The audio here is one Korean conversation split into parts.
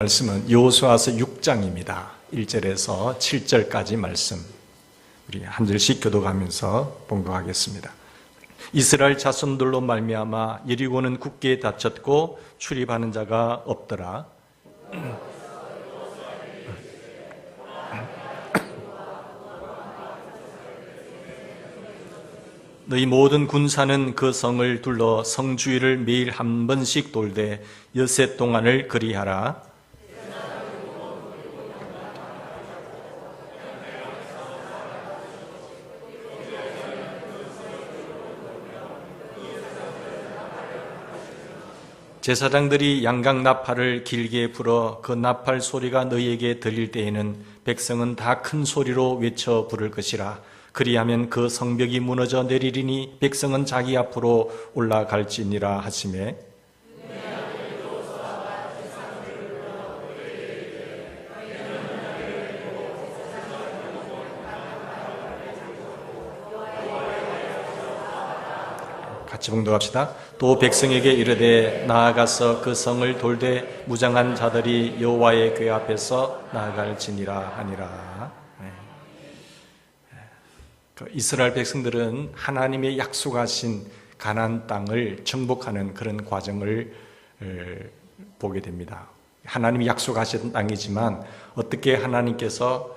말씀은 여호수아서 6장입니다. 1절에서 7절까지 말씀, 우리 한 절씩 교독하면서 봉독하겠습니다. 이스라엘 자손들로 말미암아 여리고는 굳게 닫혔고 출입하는 자가 없더라. 너희 모든 군사는 그 성을 둘러 성 주위를 매일 한 번씩 돌되 엿새 동안을 그리하라. 제사장들이 양각 나팔을 길게 불어 그 나팔 소리가 너희에게 들릴 때에는 백성은 다 큰 소리로 외쳐 부를 것이라. 그리하면 그 성벽이 무너져 내리리니 백성은 자기 앞으로 올라갈지니라 하시매, 같이 봉독합시다. 또 백성에게 이르되 나아가서 그 성을 돌되 무장한 자들이 여호와의 궤 앞에서 나아갈지니라 하니라. 이스라엘 백성들은 하나님의 약속하신 가나안 땅을 정복하는 그런 과정을 보게 됩니다. 하나님이 약속하신 땅이지만 어떻게 하나님께서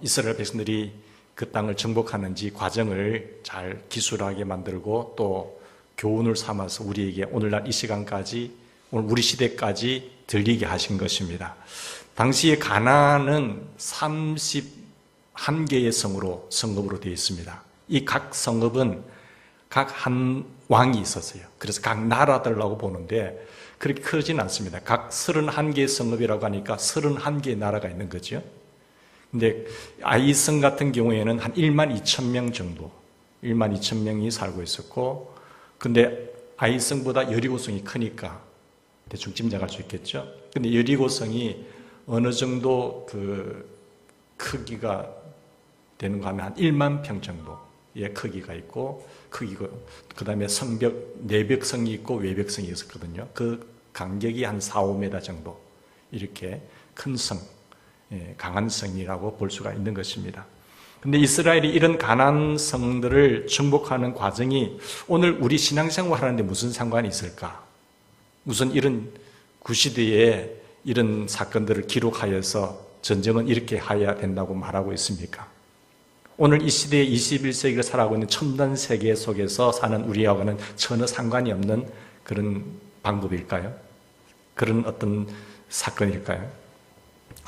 이스라엘 백성들이 그 땅을 정복하는지 과정을 잘 기술하게 만들고 또 교훈을 삼아서 우리에게 오늘날 이 시간까지, 오늘 우리 시대까지 들리게 하신 것입니다. 당시에 가나안은 31개의 성읍으로 되어 있습니다. 이 각 성읍은 각 한 왕이 있었어요. 그래서 각 나라들라고 보는데 그렇게 크진 않습니다. 각 31개의 성읍이라고 하니까 31개의 나라가 있는 거죠. 근데 아이성 같은 경우에는 한 1만 2천 명 정도, 1만 2천 명이 살고 있었고, 근데 아이성보다 여리고성이 크니까 대충 짐작할 수 있겠죠. 근데 여리고성이 어느 정도 그 크기가 되는가 하면 한 1만 평 정도의 크기가 있고, 크기고, 그 다음에 성벽, 내벽성이 있고 외벽성이 있었거든요. 그 간격이 한 4, 5m 정도, 이렇게 큰 성, 강한 성이라고 볼 수가 있는 것입니다. 근데 이스라엘이 이런 가나안 성들을 정복하는 과정이 오늘 우리 신앙생활 하는데 무슨 상관이 있을까? 무슨 이런 구시대에 이런 사건들을 기록하여서 전쟁은 이렇게 해야 된다고 말하고 있습니까? 오늘 이 시대에 21세기를 살아가고 있는 첨단 세계 속에서 사는 우리하고는 전혀 상관이 없는 그런 방법일까요? 그런 어떤 사건일까요?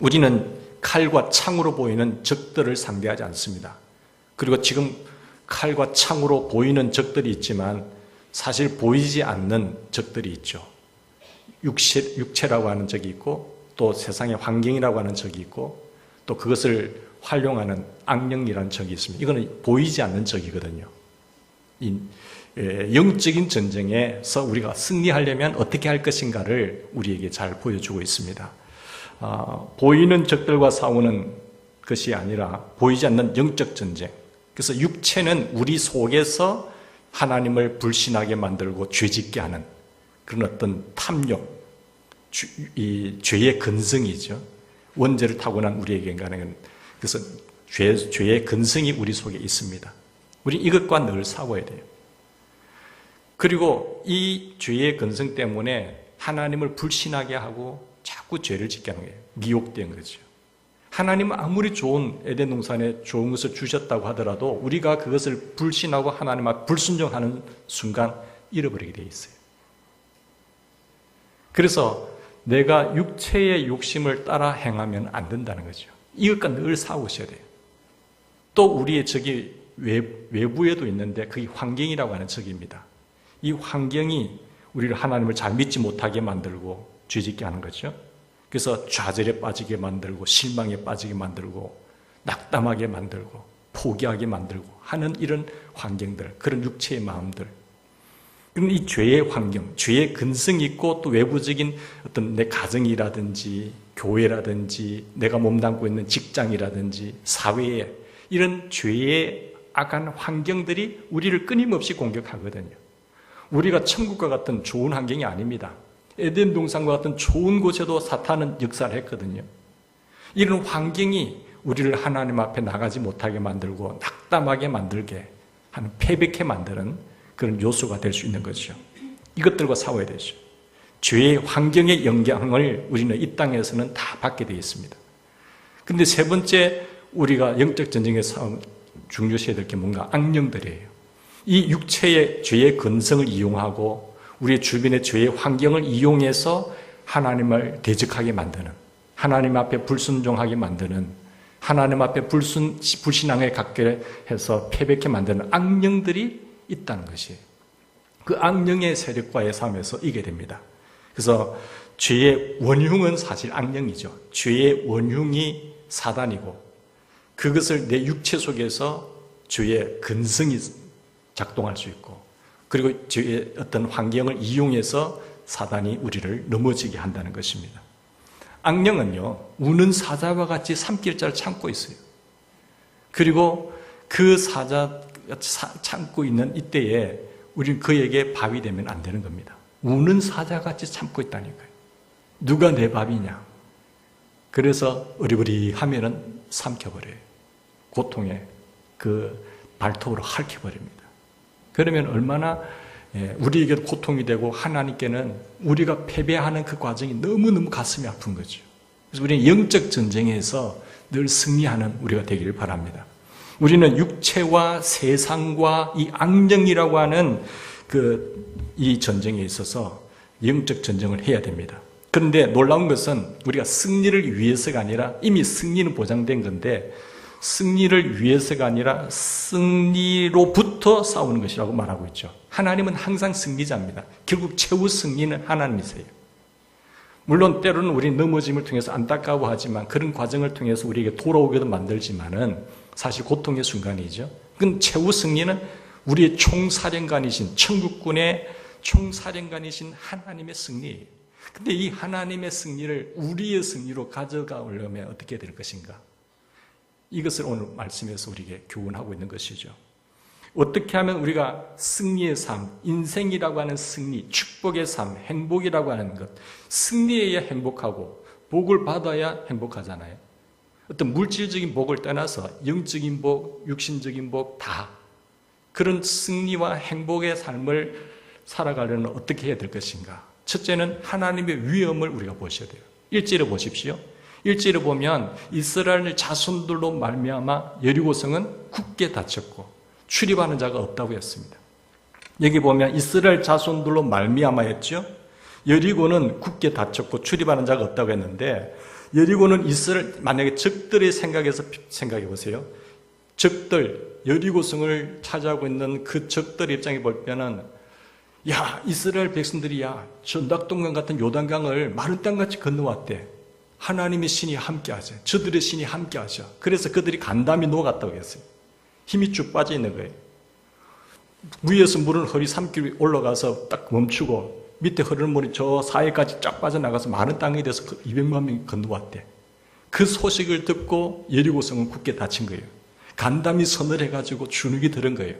우리는 칼과 창으로 보이는 적들을 상대하지 않습니다. 그리고 지금 칼과 창으로 보이는 적들이 있지만 사실 보이지 않는 적들이 있죠. 육체라고 하는 적이 있고 또 세상의 환경이라고 하는 적이 있고 또 그것을 활용하는 악령이라는 적이 있습니다. 이거는 보이지 않는 적이거든요. 이 영적인 전쟁에서 우리가 승리하려면 어떻게 할 것인가를 우리에게 잘 보여주고 있습니다. 보이는 적들과 싸우는 것이 아니라 보이지 않는 영적 전쟁. 그래서 육체는 우리 속에서 하나님을 불신하게 만들고 죄짓게 하는 그런 어떤 탐욕, 이 죄의 근성이죠. 원죄를 타고난 우리에게 인간은 그래서 죄의 근성이 우리 속에 있습니다. 우리 이것과 늘 싸워야 돼요. 그리고 이 죄의 근성 때문에 하나님을 불신하게 하고 자꾸 죄를 짓게 하는 거예요. 미혹된 거죠. 하나님은 아무리 좋은 에덴 동산에 좋은 것을 주셨다고 하더라도 우리가 그것을 불신하고 하나님 앞에 불순종하는 순간 잃어버리게 돼 있어요. 그래서 내가 육체의 욕심을 따라 행하면 안 된다는 거죠. 이것과 늘 싸우셔야 돼요. 또 우리의 적이 외부에도 있는데 그게 환경이라고 하는 적입니다. 이 환경이 우리를 하나님을 잘 믿지 못하게 만들고 죄짓게 하는 거죠. 그래서 좌절에 빠지게 만들고 실망에 빠지게 만들고 낙담하게 만들고 포기하게 만들고 하는 이런 환경들, 그런 육체의 마음들. 그럼 이 죄의 환경, 죄의 근성이 있고 또 외부적인 어떤 내 가정이라든지 교회라든지 내가 몸담고 있는 직장이라든지 사회에 이런 죄의 악한 환경들이 우리를 끊임없이 공격하거든요. 우리가 천국과 같은 좋은 환경이 아닙니다. 에덴 동산과 같은 좋은 곳에도 사탄은 역사를 했거든요. 이런 환경이 우리를 하나님 앞에 나가지 못하게 만들고 낙담하게 만들게 하는, 패배케 만드는 그런 요소가 될 수 있는 거죠. 이것들과 싸워야 되죠. 죄의 환경의 영향을 우리는 이 땅에서는 다 받게 되어 있습니다. 그런데 세 번째, 우리가 영적 전쟁의 싸움 중요시해야 될 게 뭔가? 악령들이에요. 이 육체의 죄의 근성을 이용하고 우리의 주변의 죄의 환경을 이용해서 하나님을 대적하게 만드는, 하나님 앞에 불순종하게 만드는, 하나님 앞에 불신앙에 갖게 해서 패배케 만드는 악령들이 있다는 것이에요. 그 악령의 세력과의 싸움에서 이기게 됩니다. 그래서 죄의 원흉은 사실 악령이죠. 죄의 원흉이 사단이고, 그것을 내 육체 속에서 죄의 근성이 작동할 수 있고, 그리고 죄의 어떤 환경을 이용해서 사단이 우리를 넘어지게 한다는 것입니다. 악령은요, 우는 사자와 같이 삼킬 자를 참고 있어요. 그리고 그 사자가 참고 있는 이때에 우리는 그에게 밥이 되면 안 되는 겁니다. 우는 사자같이 참고 있다니까요. 누가 내 밥이냐. 그래서 어리버리 하면은 삼켜버려요. 고통에 그 발톱으로 핥혀버립니다. 그러면 얼마나 우리에게 고통이 되고 하나님께는 우리가 패배하는 그 과정이 너무너무 가슴이 아픈 거죠. 그래서 우리는 영적 전쟁에서 늘 승리하는 우리가 되기를 바랍니다. 우리는 육체와 세상과 이 악령이라고 하는 이 전쟁에 있어서 영적 전쟁을 해야 됩니다. 그런데 놀라운 것은 우리가 승리를 위해서가 아니라, 이미 승리는 보장된 건데 승리를 위해서가 아니라 승리로부터 싸우는 것이라고 말하고 있죠. 하나님은 항상 승리자입니다. 결국 최후 승리는 하나님이세요. 물론 때로는 우리 넘어짐을 통해서 안타까워하지만, 그런 과정을 통해서 우리에게 돌아오게도 만들지만은 사실 고통의 순간이죠. 그건 최후 승리는 우리의 총사령관이신, 천국군의 총사령관이신 하나님의 승리예요. 근데 이 하나님의 승리를 우리의 승리로 가져가려면 어떻게 될 것인가? 이것을 오늘 말씀에서 우리에게 교훈하고 있는 것이죠. 어떻게 하면 우리가 승리의 삶, 인생이라고 하는 승리, 축복의 삶, 행복이라고 하는 것, 승리해야 행복하고 복을 받아야 행복하잖아요. 어떤 물질적인 복을 떠나서 영적인 복, 육신적인 복 다, 그런 승리와 행복의 삶을 살아가려면 어떻게 해야 될 것인가? 첫째는 하나님의 위엄을 우리가 보셔야 돼요. 1절에 보십시오. 1절에 보면 이스라엘 자손들로 말미암아 여리고성은 굳게 닫혔고 출입하는 자가 없다고 했습니다. 여기 보면 이스라엘 자손들로 말미암아 했죠. 여리고는 굳게 닫혔고 출입하는 자가 없다고 했는데, 여리고는 이스라엘, 만약에 적들의 생각에서 생각해 보세요. 적들, 여리고성을 차지하고 있는 그 적들의 입장에 볼 때는, 야, 이스라엘 백성들이 전닥동강 같은 요단강을 마른 땅같이 건너왔대. 하나님의 신이 함께하죠. 저들의 신이 함께하죠. 그래서 그들이 간담이 녹았다고 했어요. 힘이 쭉 빠져 있는 거예요. 위에서 물은 허리 3km 올라가서 딱 멈추고, 밑에 흐르는 물이 저 사이까지 쫙 빠져나가서 마른 땅에 대해서 200만 명이 건너왔대. 그 소식을 듣고 여리고성은 굳게 닫힌 거예요. 간담이 선을 해가지고 주눅이 들은 거예요.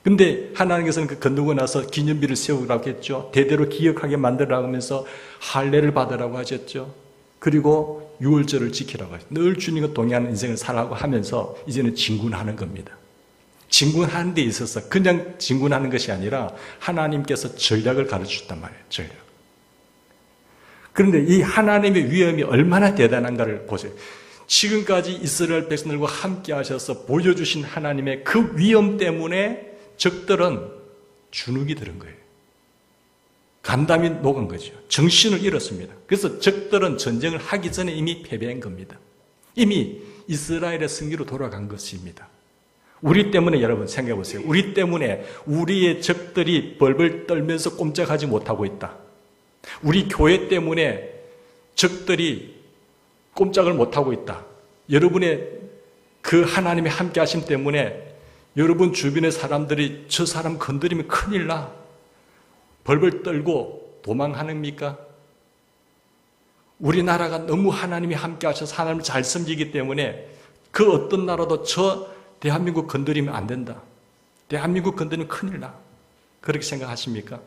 근데 하나님께서는 그 건너고 나서 기념비를 세우라고 했죠. 대대로 기억하게 만들라고 하면서 할례를 받으라고 하셨죠. 그리고 유월절을 지키라고 하죠. 늘 주님과 동의하는 인생을 살라고 하면서 이제는 진군하는 겁니다. 진군하는 데 있어서 그냥 진군하는 것이 아니라 하나님께서 전략을 가르쳐줬단 말이에요. 전략. 그런데 이 하나님의 위엄이 얼마나 대단한가를 보세요. 지금까지 이스라엘 백성들과 함께 하셔서 보여주신 하나님의 그 위엄 때문에 적들은 주눅이 들은 거예요. 간담이 녹은 거죠. 정신을 잃었습니다. 그래서 적들은 전쟁을 하기 전에 이미 패배한 겁니다. 이미 이스라엘의 승리로 돌아간 것입니다. 우리 때문에, 여러분 생각해 보세요. 우리 때문에 우리의 적들이 벌벌 떨면서 꼼짝하지 못하고 있다. 우리 교회 때문에 적들이 꼼짝을 못하고 있다. 여러분의 그 하나님의 함께 하심 때문에 여러분 주변의 사람들이 저 사람 건드리면 큰일 나. 벌벌 떨고 도망하십니까? 우리나라가 너무 하나님이 함께 하셔서 하나님을 잘 섬기기 때문에 그 어떤 나라도 저 대한민국 건드리면 안 된다. 대한민국 건드리면 큰일 나. 그렇게 생각하십니까?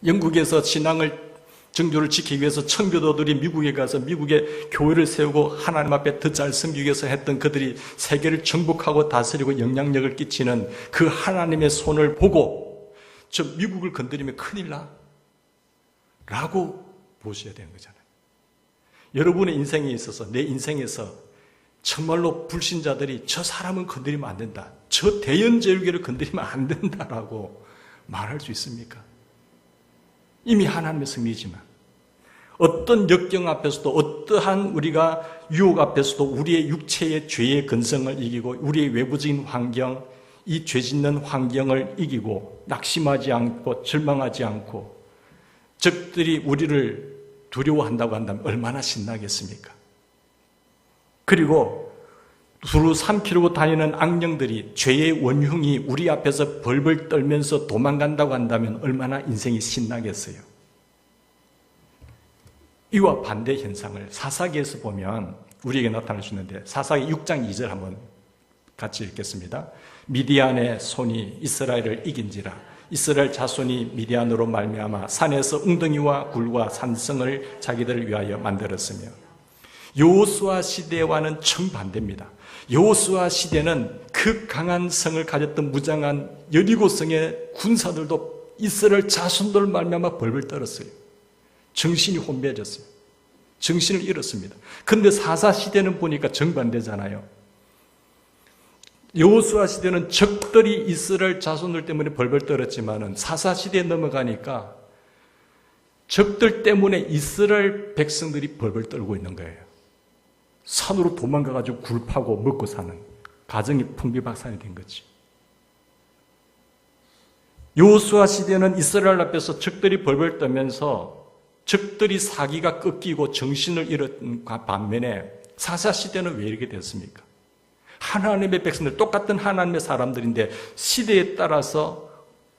영국에서 신앙을 정조를 지키기 위해서 청교도들이 미국에 가서 미국의 교회를 세우고 하나님 앞에 더 잘 섬기기 위해서 했던 그들이 세계를 정복하고 다스리고 영향력을 끼치는 그 하나님의 손을 보고 저 미국을 건드리면 큰일 나 라고 보셔야 되는 거잖아요. 여러분의 인생에 있어서, 내 인생에서 정말로 불신자들이 저 사람은 건드리면 안 된다, 저 대연제일교를 건드리면 안 된다라고 말할 수 있습니까? 이미 하나님의 승리지만 어떤 역경 앞에서도, 어떠한 우리가 유혹 앞에서도 우리의 육체의 죄의 근성을 이기고 우리의 외부적인 환경, 이 죄 짓는 환경을 이기고 낙심하지 않고 절망하지 않고 적들이 우리를 두려워한다고 한다면 얼마나 신나겠습니까? 그리고 두루 삼키려고 다니는 악령들이, 죄의 원흉이 우리 앞에서 벌벌 떨면서 도망간다고 한다면 얼마나 인생이 신나겠어요. 이와 반대 현상을 사사기에서 보면 우리에게 나타날 수 있는데, 사사기 6장 2절 한번 같이 읽겠습니다. 미디안의 손이 이스라엘을 이긴지라 이스라엘 자손이 미디안으로 말미암아 산에서 웅덩이와 굴과 산성을 자기들을 위하여 만들었으며, 여호수아 시대와는 정반대입니다. 여호수아 시대는 그 강한 성을 가졌던 무장한 여리고성의 군사들도 이스라엘 자손들 말미암아 벌벌 떨었어요. 정신이 혼미해졌어요. 정신을 잃었습니다. 그런데 사사 시대는 보니까 정반대잖아요. 여호수아 시대는 적들이 이스라엘 자손들 때문에 벌벌 떨었지만은 사사 시대에 넘어가니까 적들 때문에 이스라엘 백성들이 벌벌 떨고 있는 거예요. 산으로 도망가가지고 굴 파고 먹고 사는 가정이 풍비박산이 된 거지. 여호수아 시대는 이스라엘 앞에서 적들이 벌벌 떨면서 적들이 사기가 꺾이고 정신을 잃은 반면에 사사 시대는 왜 이렇게 됐습니까? 하나님의 백성들, 똑같은 하나님의 사람들인데 시대에 따라서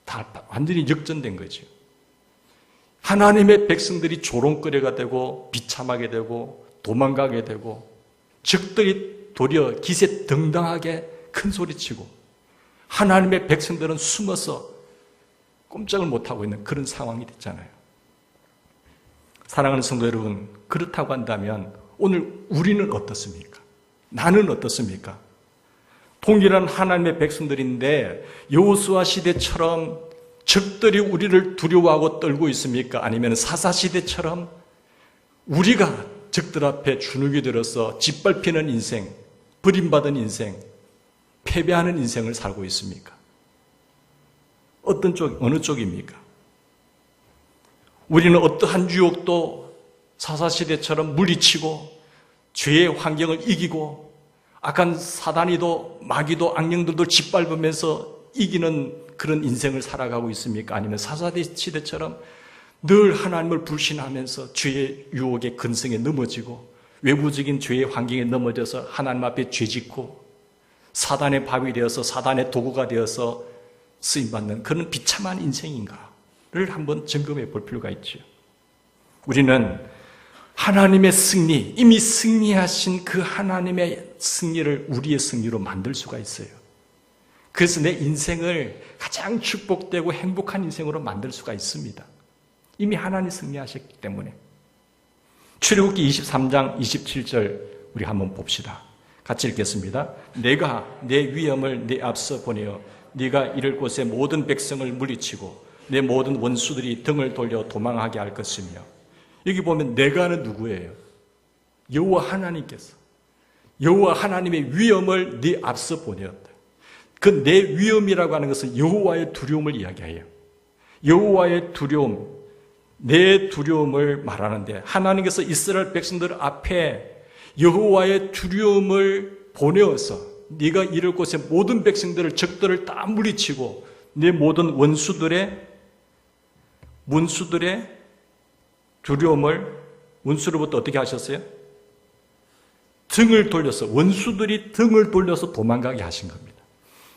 다 완전히 역전된 거죠. 하나님의 백성들이 조롱거리가 되고 비참하게 되고 도망가게 되고, 적들이 도리어 기세 등등하게 큰 소리치고, 하나님의 백성들은 숨어서 꼼짝을 못하고 있는 그런 상황이 됐잖아요. 사랑하는 성도 여러분, 그렇다고 한다면 오늘 우리는 어떻습니까? 나는 어떻습니까? 동일한 하나님의 백성들인데 여호수아 시대처럼 적들이 우리를 두려워하고 떨고 있습니까? 아니면 사사 시대처럼 우리가 적들 앞에 주눅이 들어서 짓밟히는 인생, 버림받은 인생, 패배하는 인생을 살고 있습니까? 어느 쪽입니까? 우리는 어떠한 유혹도 사사시대처럼 물리치고 죄의 환경을 이기고 악한 사단이도 마귀도 악령들도 짓밟으면서 이기는 그런 인생을 살아가고 있습니까? 아니면 사사시대처럼 늘 하나님을 불신하면서 죄의 유혹의 근성에 넘어지고 외부적인 죄의 환경에 넘어져서 하나님 앞에 죄짓고 사단의 밥이 되어서 사단의 도구가 되어서 쓰임받는 그런 비참한 인생인가를 한번 점검해 볼 필요가 있죠. 우리는 하나님의 승리, 이미 승리하신 그 하나님의 승리를 우리의 승리로 만들 수가 있어요. 그래서 내 인생을 가장 축복되고 행복한 인생으로 만들 수가 있습니다. 이미 하나님이 승리하셨기 때문에. 출애굽기 23장 27절 우리 한번 봅시다. 같이 읽겠습니다. 내가 내 위엄을 내 앞서 보내어 네가 이를 곳에 모든 백성을 물리치고 내 모든 원수들이 등을 돌려 도망하게 할 것이며. 여기 보면 내가는 누구예요? 여호와 하나님께서, 여호와 하나님의 위엄을 네 앞서 보내었다. 그 내 위엄이라고 하는 것은 여호와의 두려움을 이야기해요. 여호와의 두려움, 내 두려움을 말하는데, 하나님께서 이스라엘 백성들 앞에 여호와의 두려움을 보내어서 네가 이럴 곳에 모든 백성들을, 적들을 다 물리치고 내 모든 원수들의 두려움을, 원수로부터 어떻게 하셨어요? 등을 돌려서, 원수들이 등을 돌려서 도망가게 하신 겁니다.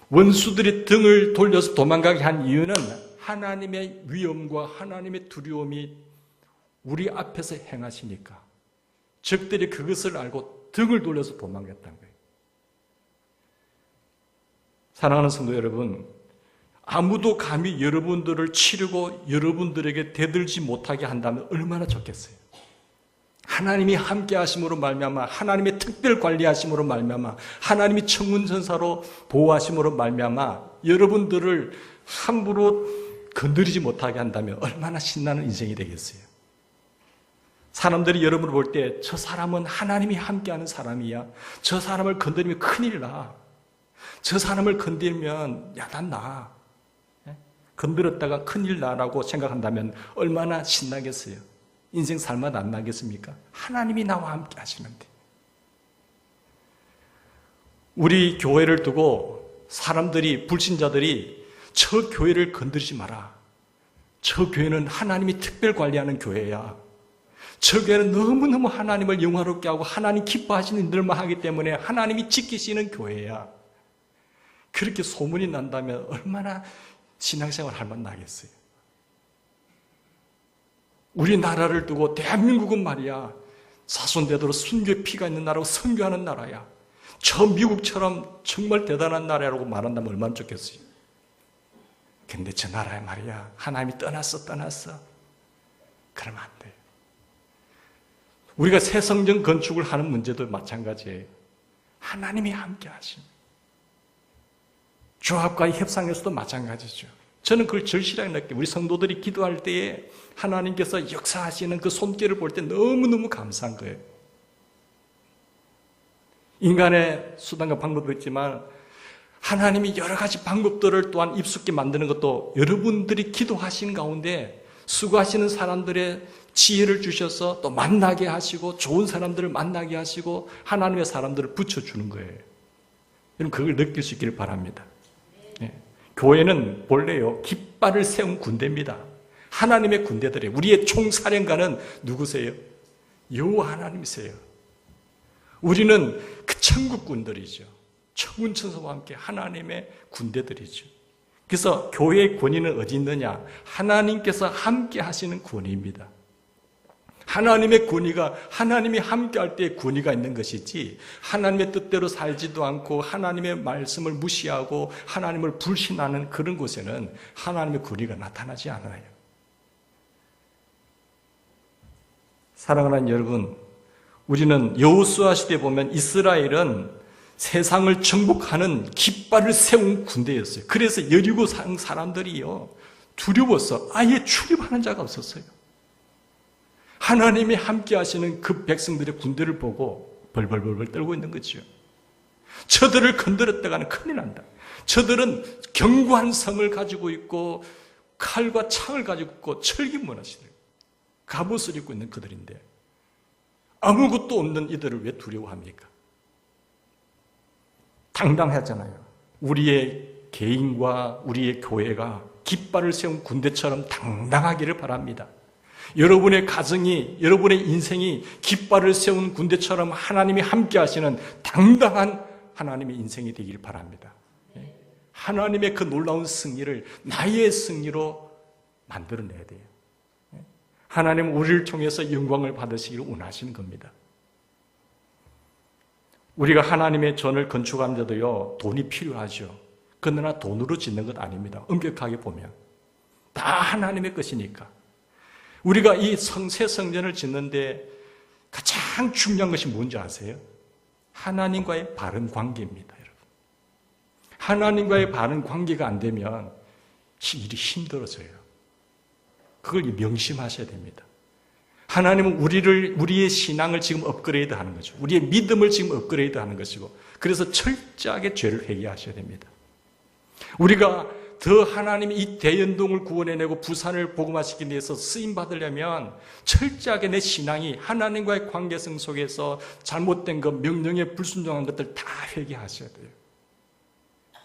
원수들이 등을 돌려서 도망가게 한 이유는 하나님의 위엄과 하나님의 두려움이 우리 앞에서 행하시니까 적들이 그것을 알고 등을 돌려서 도망갔다는 거예요. 사랑하는 성도 여러분, 아무도 감히 여러분들을 치르고 여러분들에게 대들지 못하게 한다면 얼마나 좋겠어요. 하나님이 함께 하심으로 말미암아, 하나님의 특별 관리하심으로 말미암아, 하나님이 천군천사로 보호하심으로 말미암아 여러분들을 함부로 건드리지 못하게 한다면 얼마나 신나는 인생이 되겠어요. 사람들이 여러분을 볼 때 저 사람은 하나님이 함께하는 사람이야, 저 사람을 건드리면 큰일 나, 저 사람을 건드리면 야단나, 건드렸다가 큰일 나라고 생각한다면 얼마나 신나겠어요. 인생 살맛 안 나겠습니까? 하나님이 나와 함께 하시는데. 우리 교회를 두고 사람들이, 불신자들이 저 교회를 건드리지 마라, 저 교회는 하나님이 특별 관리하는 교회야, 저 교회는 너무너무 하나님을 영화롭게 하고 하나님 기뻐하시는 일들만 하기 때문에 하나님이 지키시는 교회야, 그렇게 소문이 난다면 얼마나 신앙생활 할 맛 나겠어요. 우리나라를 두고 대한민국은 말이야, 사손대대로 순교의 피가 있는 나라고 선교하는 나라야, 저 미국처럼 정말 대단한 나라라고 말한다면 얼마나 좋겠어요. 근데 저 나라에 말이야, 하나님이 떠났어. 그러면 안 돼요. 우리가 새 성전 건축을 하는 문제도 마찬가지예요. 하나님이 함께 하십니다. 조합과의 협상에서도 마찬가지죠. 저는 그걸 절실하게 느껴요. 우리 성도들이 기도할 때에 하나님께서 역사하시는 그 손길을 볼 때 너무너무 감사한 거예요. 인간의 수단과 방법도 있지만 하나님이 여러 가지 방법들을 또한 입숙게 만드는 것도 여러분들이 기도하시는 가운데 수고하시는 사람들의 지혜를 주셔서 또 만나게 하시고 좋은 사람들을 만나게 하시고 하나님의 사람들을 붙여주는 거예요. 여러분 그걸 느낄 수 있기를 바랍니다. 교회는 본래요, 깃발을 세운 군대입니다. 하나님의 군대들이에요. 우리의 총사령관은 누구세요? 여호와 하나님이세요. 우리는 그 천국군들이죠. 천군천사와 함께 하나님의 군대들이죠. 그래서 교회의 권위는 어디 있느냐? 하나님께서 함께 하시는 권위입니다. 하나님의 권위가 하나님이 함께할 때의 권위가 있는 것이지, 하나님의 뜻대로 살지도 않고 하나님의 말씀을 무시하고 하나님을 불신하는 그런 곳에는 하나님의 권위가 나타나지 않아요. 사랑하는 여러분, 우리는 여호수아 시대에 보면 이스라엘은 세상을 정복하는 깃발을 세운 군대였어요. 그래서 여리고 사람들이요, 두려워서 아예 출입하는 자가 없었어요. 하나님이 함께 하시는 그 백성들의 군대를 보고 벌벌벌벌 떨고 있는 거죠. 저들을 건드렸다가는 큰일 난다. 저들은 견고한 성을 가지고 있고 칼과 창을 가지고 있고 철기문화시들, 갑옷을 입고 있는 그들인데 아무것도 없는 이들을 왜 두려워합니까? 당당하잖아요. 우리의 개인과 우리의 교회가 깃발을 세운 군대처럼 당당하기를 바랍니다. 여러분의 가정이, 여러분의 인생이 깃발을 세운 군대처럼 하나님이 함께 하시는 당당한 하나님의 인생이 되길 바랍니다. 하나님의 그 놀라운 승리를 나의 승리로 만들어내야 돼요. 하나님은 우리를 통해서 영광을 받으시기를 원하시는 겁니다. 우리가 하나님의 전을 건축하는데도요, 돈이 필요하죠. 그러나 돈으로 짓는 것 아닙니다. 엄격하게 보면 다 하나님의 것이니까. 우리가 이 새 성전을 짓는데 가장 중요한 것이 뭔지 아세요? 하나님과의 바른 관계입니다, 여러분. 하나님과의 바른 관계가 안 되면 일이 힘들어져요. 그걸 명심하셔야 됩니다. 하나님은 우리의 신앙을 지금 업그레이드 하는 거죠. 우리의 믿음을 지금 업그레이드 하는 것이고, 그래서 철저하게 죄를 회개하셔야 됩니다. 우리가 더 하나님이 이 대연동을 구원해내고 부산을 복음화시키기 위해서 쓰임받으려면 철저하게 내 신앙이 하나님과의 관계성 속에서 잘못된 것, 명령에 불순종한 것들 다 회개하셔야 돼요.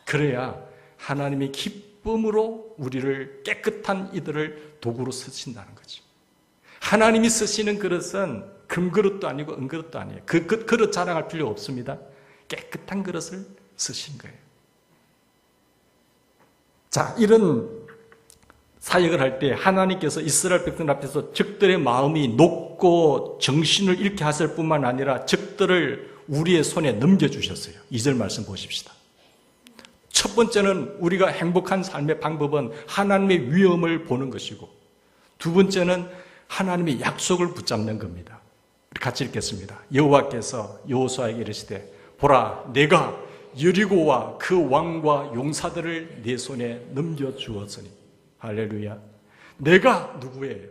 그래야 하나님이 기쁨으로 우리를 깨끗한 이들을 도구로 쓰신다는 거죠. 하나님이 쓰시는 그릇은 금그릇도 아니고 은그릇도 아니에요. 그 그릇 자랑할 필요 없습니다. 깨끗한 그릇을 쓰신 거예요. 자, 이런 사역을 할 때 하나님께서 이스라엘 백성 앞에서 적들의 마음이 녹고 정신을 잃게 하실 뿐만 아니라 적들을 우리의 손에 넘겨주셨어요. 2절 말씀 보십시다. 첫 번째는 우리가 행복한 삶의 방법은 하나님의 위엄을 보는 것이고, 두 번째는 하나님의 약속을 붙잡는 겁니다. 우리 같이 읽겠습니다. 여호와께서 여호수아에게 이르시되 보라, 내가 여리고와 그 왕과 용사들을 내 손에 넘겨주었으니. 할렐루야. 내가 누구예요?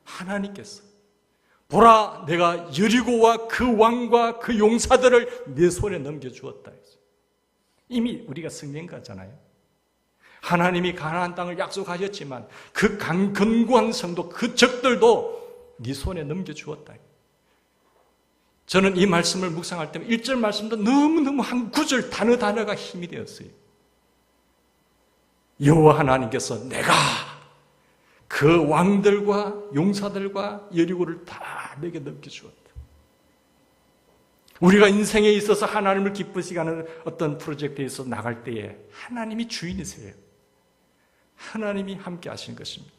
하나님께서. 보라, 내가 여리고와 그 왕과 그 용사들을 내 손에 넘겨주었다. 이미 우리가 승리한 거잖아요. 하나님이 가나안 땅을 약속하셨지만 그 견고한 성도, 그 적들도 네 손에 넘겨주었다. 저는 이 말씀을 묵상할 때 1절 말씀도 너무너무 한 구절 단어가 힘이 되었어요. 여호와 하나님께서 내가 그 왕들과 용사들과 여리고를 다 내게 넘겨주었다. 우리가 인생에 있어서 하나님을 기쁘시게 하는 어떤 프로젝트에서 나갈 때에 하나님이 주인이세요. 하나님이 함께 하신 것입니다.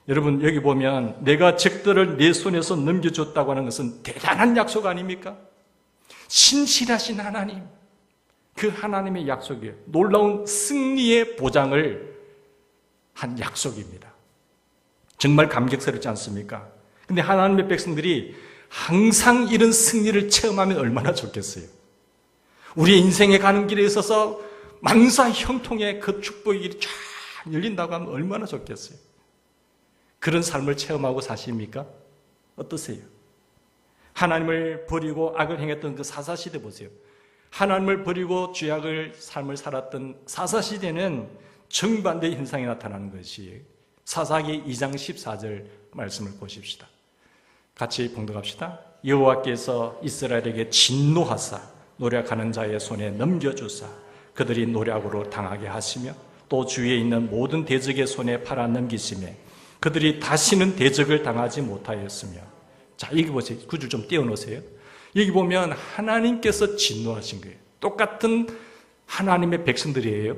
여러분, 여기 보면 내가 적들을 내 손에서 넘겨줬다고 하는 것은 대단한 약속 아닙니까? 신실하신 하나님, 그 하나님의 약속이에요. 놀라운 승리의 보장을 한 약속입니다. 정말 감격스럽지 않습니까? 근데 하나님의 백성들이 항상 이런 승리를 체험하면 얼마나 좋겠어요. 우리의 인생에 가는 길에 있어서 만사 형통의 그 축복의 길이 쫙 열린다고 하면 얼마나 좋겠어요. 그런 삶을 체험하고 사십니까? 어떠세요? 하나님을 버리고 악을 행했던 그 사사시대 보세요. 하나님을 버리고 죄악을 삶을 살았던 사사시대는 정반대의 현상이 나타나는 것이 사사기 2장 14절 말씀을 보십시다. 같이 봉독합시다. 여호와께서 이스라엘에게 진노하사 노략하는 자의 손에 넘겨주사 그들이 노략으로 당하게 하시며 또 주위에 있는 모든 대적의 손에 팔아 넘기시며 그들이 다시는 대적을 당하지 못하였으며. 자, 여기 보세요. 구절 좀 띄워놓으세요. 여기 보면 하나님께서 진노하신 거예요. 똑같은 하나님의 백성들이에요.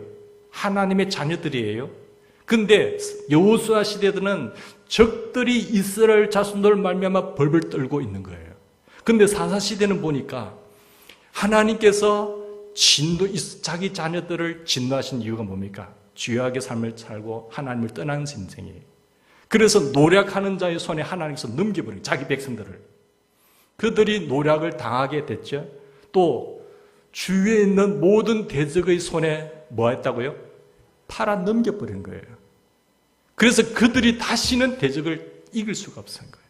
하나님의 자녀들이에요. 근데 여호수아 시대들은 적들이 이스라엘 자손들을 말미암아 벌벌 떨고 있는 거예요. 근데 사사 시대는 보니까 하나님께서 자기 자녀들을 진노하신 이유가 뭡니까? 죄악의 삶을 살고 하나님을 떠난 인생이에요. 그래서 노략하는 자의 손에 하나님께서 넘겨버린 자기 백성들을. 그들이 노략을 당하게 됐죠. 또 주위에 있는 모든 대적의 손에 뭐 했다고요? 팔아 넘겨버린 거예요. 그래서 그들이 다시는 대적을 이길 수가 없었던 거예요.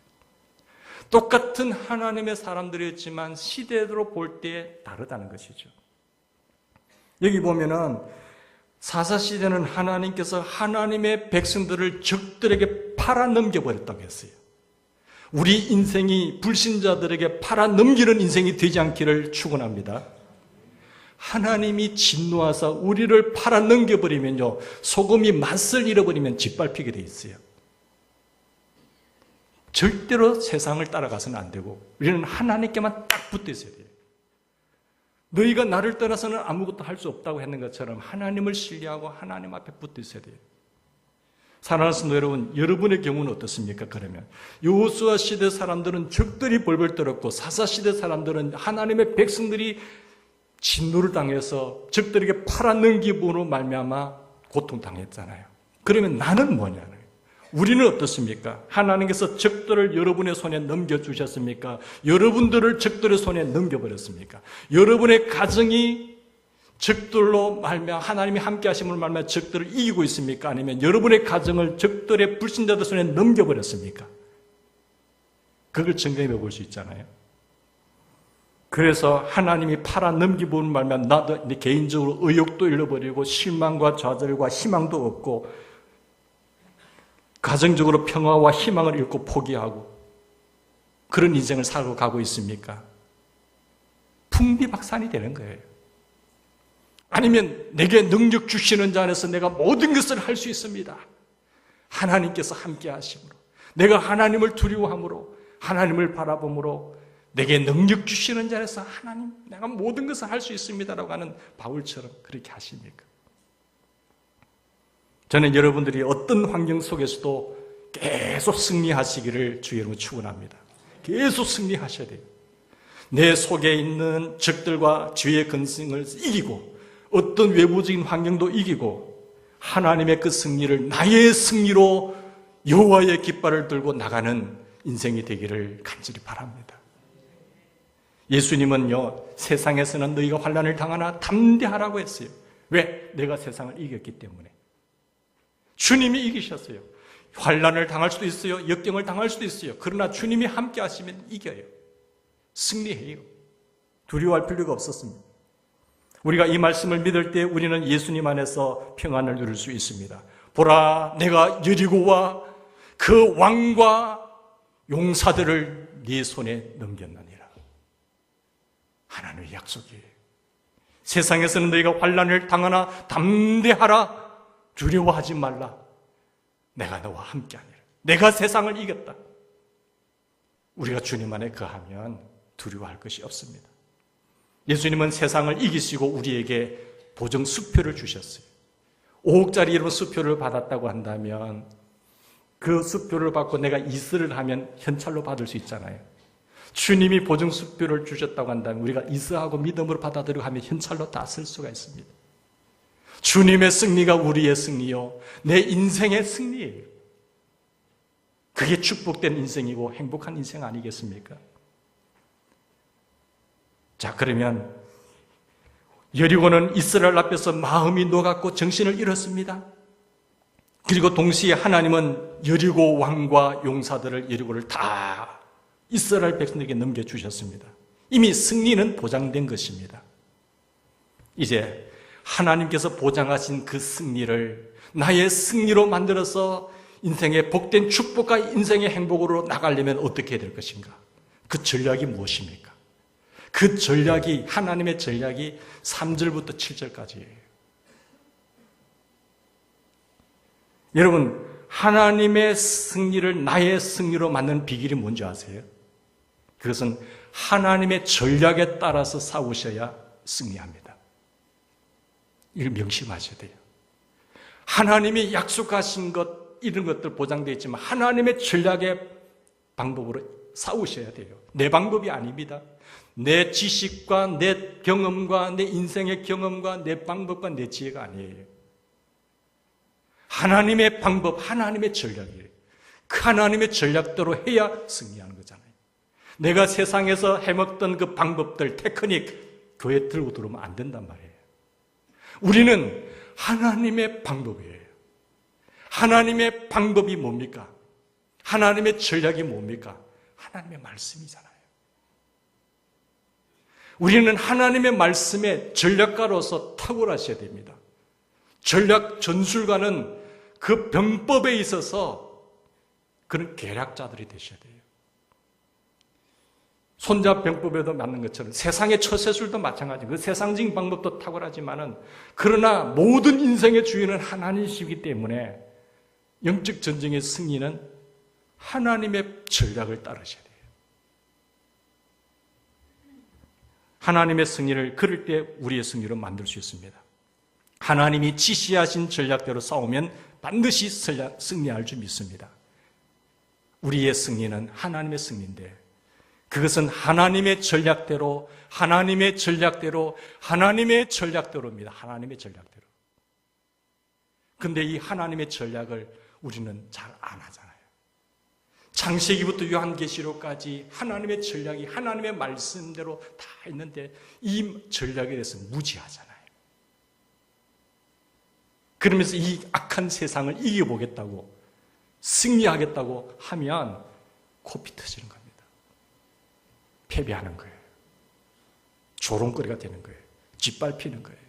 똑같은 하나님의 사람들이었지만 시대로 볼 때 다르다는 것이죠. 여기 보면은 사사시대는 하나님께서 하나님의 백성들을 적들에게 팔아 넘겨버렸다고 했어요. 우리 인생이 불신자들에게 팔아 넘기는 인생이 되지 않기를 축원합니다. 하나님이 진노하사 우리를 팔아 넘겨버리면요, 소금이 맛을 잃어버리면 짓밟히게 돼 있어요. 절대로 세상을 따라가서는 안 되고 우리는 하나님께만 딱 붙어 있어야 돼요. 너희가 나를 떠나서는 아무것도 할 수 없다고 했는 것처럼 하나님을 신뢰하고 하나님 앞에 붙어 있어야 돼요. 사랑하는 성도 여러분, 여러분의 경우는 어떻습니까? 그러면 여호수아 시대 사람들은 적들이 벌벌 떨었고 사사 시대 사람들은 하나님의 백성들이 진노를 당해서 적들에게 팔아넘김으로 말미암아 고통당했잖아요. 그러면 나는 뭐냐? 우리는 어떻습니까? 하나님께서 적들을 여러분의 손에 넘겨주셨습니까? 여러분들을 적들의 손에 넘겨버렸습니까? 여러분의 가정이 적들로 말미암아 하나님이 함께 하심으로 말미암아 적들을 이기고 있습니까? 아니면 여러분의 가정을 적들의 불신자들 손에 넘겨버렸습니까? 그걸 점검해 볼 수 있잖아요. 그래서 하나님이 팔아 넘기고 말면 나도 개인적으로 의욕도 잃어버리고 실망과 좌절과 희망도 없고 가정적으로 평화와 희망을 잃고 포기하고 그런 인생을 살고 가고 있습니까? 풍비박산이 되는 거예요. 아니면 내게 능력 주시는 자 안에서 내가 모든 것을 할 수 있습니다. 하나님께서 함께 하심으로 내가 하나님을 두려워함으로 하나님을 바라봄으로 내게 능력 주시는 자 안에서 하나님 내가 모든 것을 할 수 있습니다라고 하는 바울처럼 그렇게 하십니까? 저는 여러분들이 어떤 환경 속에서도 계속 승리하시기를 주 여러분 축원합니다. 계속 승리하셔야 돼요. 내 속에 있는 적들과 죄의 근성을 이기고 어떤 외부적인 환경도 이기고 하나님의 그 승리를 나의 승리로 여호와의 깃발을 들고 나가는 인생이 되기를 간절히 바랍니다. 예수님은요, 세상에서는 너희가 환난을 당하나 담대하라고 했어요. 왜? 내가 세상을 이겼기 때문에. 주님이 이기셨어요. 환난을 당할 수도 있어요. 역경을 당할 수도 있어요. 그러나 주님이 함께 하시면 이겨요. 승리해요. 두려워할 필요가 없었습니다. 우리가 이 말씀을 믿을 때 우리는 예수님 안에서 평안을 누릴 수 있습니다. 보라, 내가 여리고와 그 왕과 용사들을 네 손에 넘겼느니라. 하나님의 약속이에요. 세상에서는 너희가 환난을 당하나 담대하라. 두려워하지 말라. 내가 너와 함께하니라. 내가 세상을 이겼다. 우리가 주님 안에 거하면 두려워할 것이 없습니다. 예수님은 세상을 이기시고 우리에게 보증 수표를 주셨어요. 5억짜리 이런 수표를 받았다고 한다면 그 수표를 받고 내가 이슬을 하면 현찰로 받을 수 있잖아요. 주님이 보증 수표를 주셨다고 한다면 우리가 이슬하고 믿음으로 받아들이고 하면 현찰로 다 쓸 수가 있습니다. 주님의 승리가 우리의 승리요, 내 인생의 승리예요. 그게 축복된 인생이고 행복한 인생 아니겠습니까? 자, 그러면 여리고는 이스라엘 앞에서 마음이 녹았고 정신을 잃었습니다. 그리고 동시에 하나님은 여리고 왕과 용사들을, 여리고를 다 이스라엘 백성들에게 넘겨주셨습니다. 이미 승리는 보장된 것입니다. 이제 하나님께서 보장하신 그 승리를 나의 승리로 만들어서 인생의 복된 축복과 인생의 행복으로 나가려면 어떻게 해야 될 것인가? 그 전략이 무엇입니까? 그 전략이, 하나님의 전략이 3절부터 7절까지예요. 여러분, 하나님의 승리를 나의 승리로 만드는 비결이 뭔지 아세요? 그것은 하나님의 전략에 따라서 싸우셔야 승리합니다. 이걸 명심하셔야 돼요. 하나님이 약속하신 것, 이런 것들 보장되어 있지만 하나님의 전략의 방법으로 싸우셔야 돼요. 내 방법이 아닙니다. 내 지식과 내 경험과 내 인생의 경험과 내 방법과 내 지혜가 아니에요. 하나님의 방법, 하나님의 전략이에요. 그 하나님의 전략대로 해야 승리하는 거잖아요. 내가 세상에서 해먹던 그 방법들, 테크닉, 교회 들고 들어오면 안 된단 말이에요. 우리는 하나님의 방법이에요. 하나님의 방법이 뭡니까? 하나님의 전략이 뭡니까? 하나님의 말씀이잖아요. 우리는 하나님의 말씀의 전략가로서 탁월하셔야 됩니다. 전략 전술가는 그 병법에 있어서 그런 계략자들이 되셔야 돼요. 손자병법에도 맞는 것처럼 세상의 처세술도 마찬가지예요. 그 세상적인 방법도 탁월하지만은 그러나 모든 인생의 주인은 하나님이시기 때문에 영적 전쟁의 승리는 하나님의 전략을 따르셔야 돼요. 하나님의 승리를 그럴 때 우리의 승리로 만들 수 있습니다. 하나님이 지시하신 전략대로 싸우면 반드시 승리할 줄 믿습니다. 우리의 승리는 하나님의 승리인데 그것은 하나님의 전략대로, 하나님의 전략대로, 하나님의 전략대로입니다. 하나님의 전략대로. 근데 이 하나님의 전략을 우리는 잘 안 하잖아요. 창세기부터 요한계시록까지 하나님의 전략이 하나님의 말씀대로 다 있는데 이 전략에 대해서 무지하잖아요. 그러면서 이 악한 세상을 이겨보겠다고, 승리하겠다고 하면 코피 터지는 겁니다. 패배하는 거예요. 조롱거리가 되는 거예요. 짓밟히는 거예요.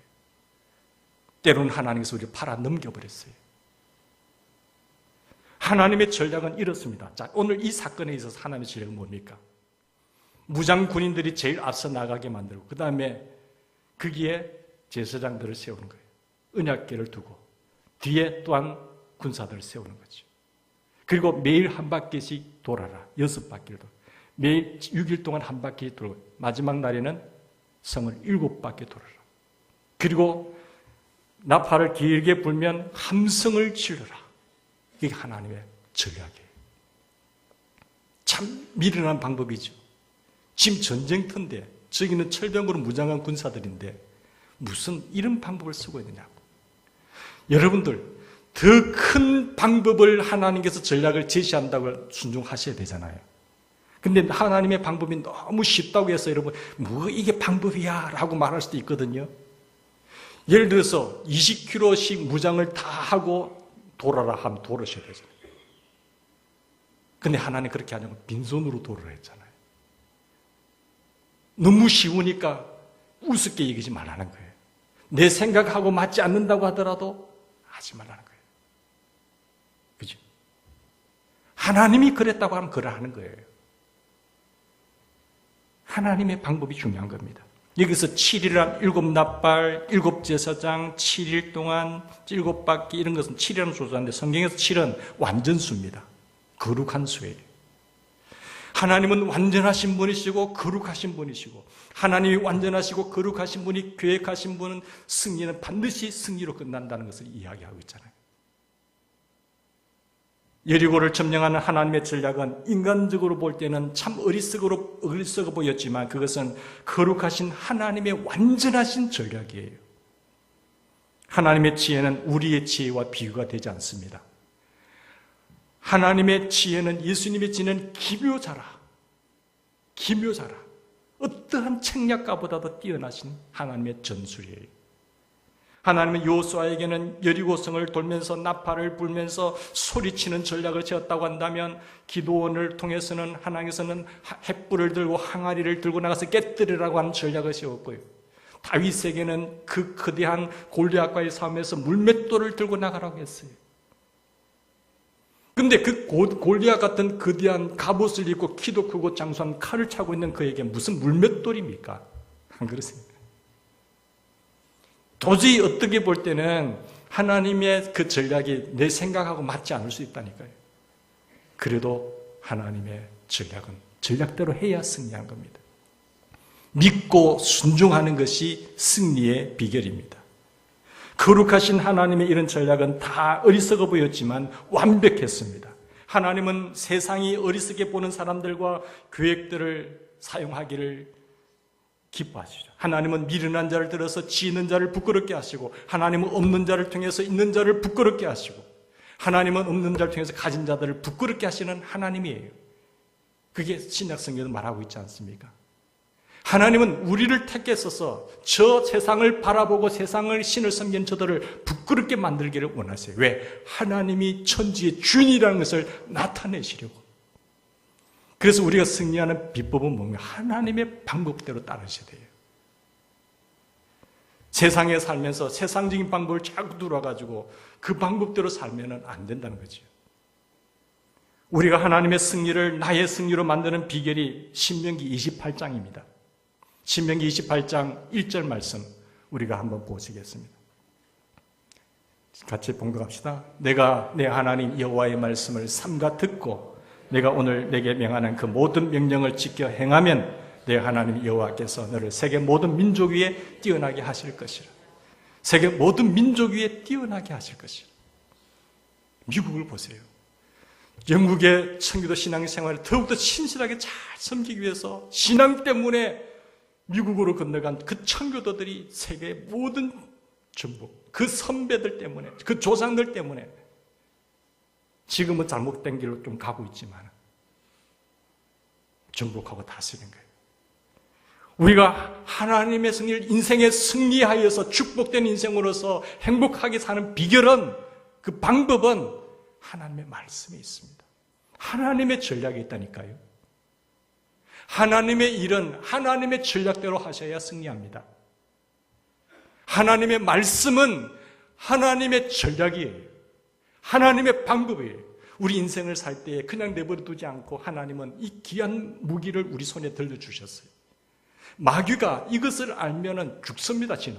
때로는 하나님께서 우리를 팔아 넘겨버렸어요. 하나님의 전략은 이렇습니다. 자, 오늘 이 사건에 있어서 하나님의 전략은 뭡니까? 무장 군인들이 제일 앞서 나가게 만들고 그 다음에 거기에 제사장들을 세우는 거예요. 언약궤를 두고 뒤에 또한 군사들을 세우는 거죠. 그리고 매일 한 바퀴씩 돌아라. 6바퀴를 돌아. 매일 6일 동안 한 바퀴 돌고 마지막 날에는 성을 7바퀴 돌아라. 그리고 나팔을 길게 불면 함성을 지르라. 이게 하나님의 전략이에요. 참 미련한 방법이죠. 지금 전쟁터인데 저기는 철병으로 무장한 군사들인데 무슨 이런 방법을 쓰고 있느냐고. 여러분들, 더 큰 방법을 하나님께서 전략을 제시한다고 순종하셔야 되잖아요. 근데 하나님의 방법이 너무 쉽다고 해서 여러분, 뭐 이게 방법이야 라고 말할 수도 있거든요. 예를 들어서 20km씩 무장을 다 하고 돌아라 하면 돌으셔야 되잖아요. 근데 하나님 그렇게 하냐고 빈손으로 돌으라 했잖아요. 너무 쉬우니까 우습게 얘기하지 말라는 거예요. 내 생각하고 맞지 않는다고 하더라도 하지 말라는 거예요. 그죠? 하나님이 그랬다고 하면 그래 하는 거예요. 하나님의 방법이 중요한 겁니다. 여기서 7일이란 7낫발, 7제사장, 7일 동안 7바퀴 이런 것은 7이라는 조사인데 성경에서 7은 완전수입니다. 거룩한 수예요. 하나님은 완전하신 분이시고 거룩하신 분이시고 하나님이 완전하시고 거룩하신 분이 계획하신 분은 승리는 반드시 승리로 끝난다는 것을 이야기하고 있잖아요. 여리고를 점령하는 하나님의 전략은 인간적으로 볼 때는 참 어리석어 보였지만 그것은 거룩하신 하나님의 완전하신 전략이에요. 하나님의 지혜는 우리의 지혜와 비교가 되지 않습니다. 하나님의 지혜는 예수님의 지혜는 기묘자라. 어떠한 책략가보다도 뛰어나신 하나님의 전술이에요. 하나님은 여호수아에게는 여리고성을 돌면서 나팔을 불면서 소리치는 전략을 세웠다고 한다면 기도원을 통해서는 하나님께서는 횃불을 들고 항아리를 들고 나가서 깨뜨리라고 하는 전략을 세웠고요. 다윗에게는 그 거대한 골리앗과의 싸움에서 물맷돌을 들고 나가라고 했어요. 근데 그 골리앗 같은 거대한 갑옷을 입고 키도 크고 장수한 칼을 차고 있는 그에게 무슨 물맷돌입니까? 안 그렇습니까? 도저히 어떻게 볼 때는 하나님의 그 전략이 내 생각하고 맞지 않을 수 있다니까요. 그래도 하나님의 전략은 전략대로 해야 승리한 겁니다. 믿고 순종하는 것이 승리의 비결입니다. 거룩하신 하나님의 이런 전략은 다 어리석어 보였지만 완벽했습니다. 하나님은 세상이 어리석게 보는 사람들과 계획들을 사용하기를 기뻐하시죠. 하나님은 미련한 자를 들어서 지는 자를 부끄럽게 하시고 하나님은 없는 자를 통해서 있는 자를 부끄럽게 하시고 하나님은 없는 자를 통해서 가진 자들을 부끄럽게 하시는 하나님이에요. 그게 신약 성경에도 말하고 있지 않습니까? 하나님은 우리를 택했어서 저 세상을 바라보고 세상을 신을 섬기는 저들을 부끄럽게 만들기를 원하세요. 왜? 하나님이 천지의 주인이라는 것을 나타내시려고. 그래서 우리가 승리하는 비법은 뭡니까? 하나님의 방법대로 따르셔야 돼요. 세상에 살면서 세상적인 방법을 자꾸 들어가지고 그 방법대로 살면 안 된다는 거죠. 우리가 하나님의 승리를 나의 승리로 만드는 비결이 신명기 28장입니다. 신명기 28장 1절 말씀 우리가 한번 보시겠습니다. 같이 봉독합시다. 내가 내 하나님 여호와의 말씀을 삼가 듣고 내가 오늘 내게 명하는 그 모든 명령을 지켜 행하면 내 하나님 여호와께서 너를 세계 모든 민족 위에 뛰어나게 하실 것이라. 세계 모든 민족 위에 뛰어나게 하실 것이라. 미국을 보세요. 영국의 청교도 신앙생활을 더욱더 신실하게 잘 섬기기 위해서 신앙 때문에 미국으로 건너간 그 청교도들이 세계의 모든 전부 그 선배들 때문에 그 조상들 때문에 지금은 잘못된 길로 좀 가고 있지만 정복하고 다스리는 거예요. 우리가 하나님의 승리를 인생에 승리하여서 축복된 인생으로서 행복하게 사는 비결은 그 방법은 하나님의 말씀에 있습니다. 하나님의 전략이 있다니까요. 하나님의 일은 하나님의 전략대로 하셔야 승리합니다. 하나님의 말씀은 하나님의 전략이에요. 하나님의 방법이에요. 우리 인생을 살 때 그냥 내버려 두지 않고 하나님은 이 귀한 무기를 우리 손에 들려주셨어요. 마귀가 이것을 알면은 죽습니다, 지는.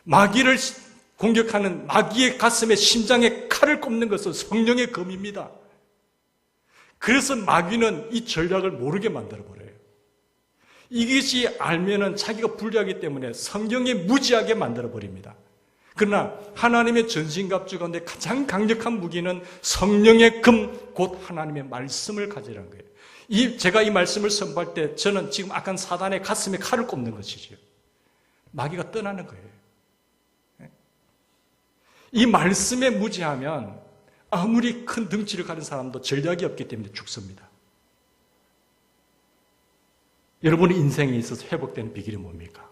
마귀를 공격하는 마귀의 가슴에 심장에 칼을 꼽는 것은 성령의 검입니다. 그래서 마귀는 이 전략을 모르게 만들어버려요. 이것이 알면은 자기가 불리하기 때문에 성경에 무지하게 만들어버립니다. 그러나 하나님의 전신갑주 가운데 가장 강력한 무기는 성령의 금, 곧 하나님의 말씀을 가지라는 거예요. 제가 이 말씀을 선포할 때 저는 지금 악한 사단의 가슴에 칼을 꼽는 것이지요. 마귀가 떠나는 거예요. 이 말씀에 무지하면 아무리 큰 덩치를 가진 사람도 전략이 없기 때문에 죽습니다. 여러분의 인생에 있어서 회복되는 비결이 뭡니까?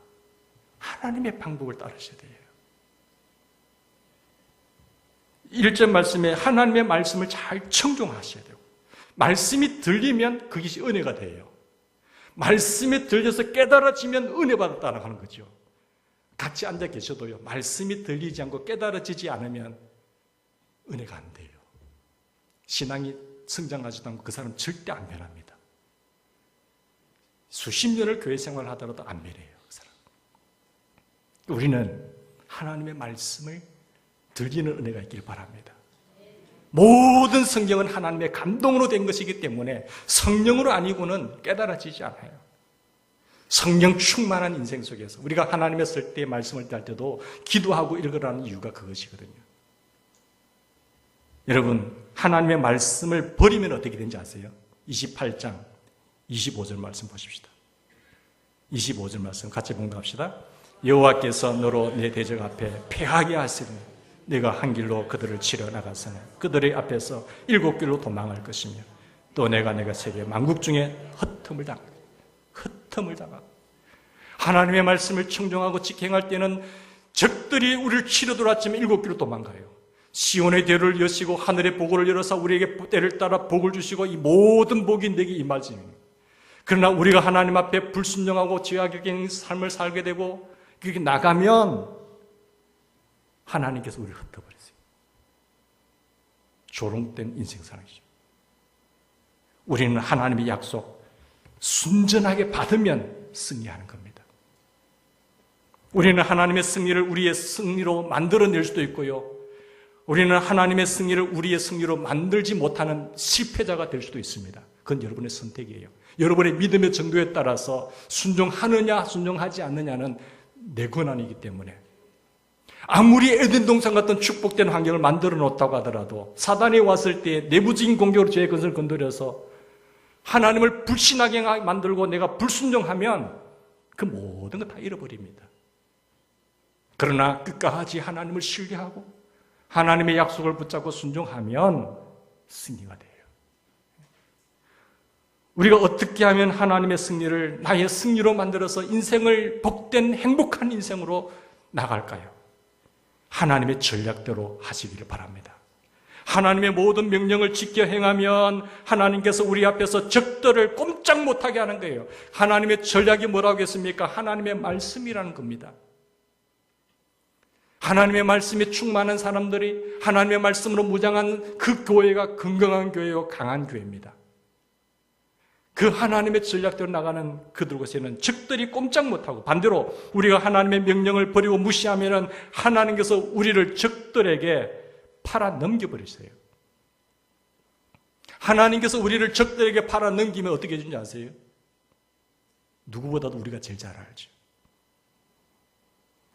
하나님의 방법을 따르셔야 돼요. 1절 말씀에 하나님의 말씀을 잘 청종하셔야 되고, 말씀이 들리면 그것이 은혜가 돼요. 말씀이 들려서 깨달아지면 은혜 받았다는 하는 거죠. 같이 앉아 계셔도요, 말씀이 들리지 않고 깨달아지지 않으면 은혜가 안 돼요. 신앙이 성장하지도 않고 그 사람 절대 안 변합니다. 수십 년을 교회 생활을 하더라도 안 변해요, 그 사람. 우리는 하나님의 말씀을 들리는 은혜가 있길 바랍니다. 모든 성경은 하나님의 감동으로 된 것이기 때문에 성령으로 아니고는 깨달아지지 않아요. 성령 충만한 인생 속에서 우리가 하나님의 쓸 때 말씀을 할 때도 기도하고 읽으라는 이유가 그것이거든요. 여러분, 하나님의 말씀을 버리면 어떻게 되는지 아세요? 28장 25절 말씀 보십시다. 25절 말씀 같이 봉독합시다. 여호와께서 너로 내 대적 앞에 패하게 하시니 내가 한 길로 그들을 치러 나가서는 그들의 앞에서 7길로 도망할 것이며 또 내가 세계 만국 중에 헛틈을 당하고 하나님의 말씀을 청종하고 직행할 때는 적들이 우리를 치러 들어왔지만 7길로 도망가요. 시온의 대를 여시고 하늘의 보고를 열어서 우리에게 때를 따라 복을 주시고 이 모든 복이 내게 임하지니 그러나 우리가 하나님 앞에 불순종하고 죄악의 삶을 살게 되고 그렇게 나가면 하나님께서 우리를 흩어버리세요. 조롱된 인생사랑이죠. 우리는 하나님의 약속 순전하게 받으면 승리하는 겁니다. 우리는 하나님의 승리를 우리의 승리로 만들어낼 수도 있고요. 우리는 하나님의 승리를 우리의 승리로 만들지 못하는 실패자가 될 수도 있습니다. 그건 여러분의 선택이에요. 여러분의 믿음의 정도에 따라서 순종하느냐 순종하지 않느냐는 내 권한이기 때문에 아무리 에덴 동산 같은 축복된 환경을 만들어 놓았다고 하더라도 사단이 왔을 때 내부적인 공격으로 죄의 근성을 건드려서 하나님을 불신하게 만들고 내가 불순종하면 그 모든 거 다 잃어버립니다. 그러나 끝까지 하나님을 신뢰하고 하나님의 약속을 붙잡고 순종하면 승리가 돼요. 우리가 어떻게 하면 하나님의 승리를 나의 승리로 만들어서 인생을 복된 행복한 인생으로 나갈까요? 하나님의 전략대로 하시기를 바랍니다. 하나님의 모든 명령을 지켜 행하면 하나님께서 우리 앞에서 적들을 꼼짝 못하게 하는 거예요. 하나님의 전략이 뭐라고 했습니까? 하나님의 말씀이라는 겁니다. 하나님의 말씀에 충만한 사람들이 하나님의 말씀으로 무장한 그 교회가 건강한 교회요, 강한 교회입니다. 그 하나님의 전략대로 나가는 그들곳에는 적들이 꼼짝 못하고 반대로 우리가 하나님의 명령을 버리고 무시하면 하나님께서 우리를 적들에게 팔아 넘겨버리세요. 하나님께서 우리를 적들에게 팔아 넘기면 어떻게 해주는지 아세요? 누구보다도 우리가 제일 잘 알죠.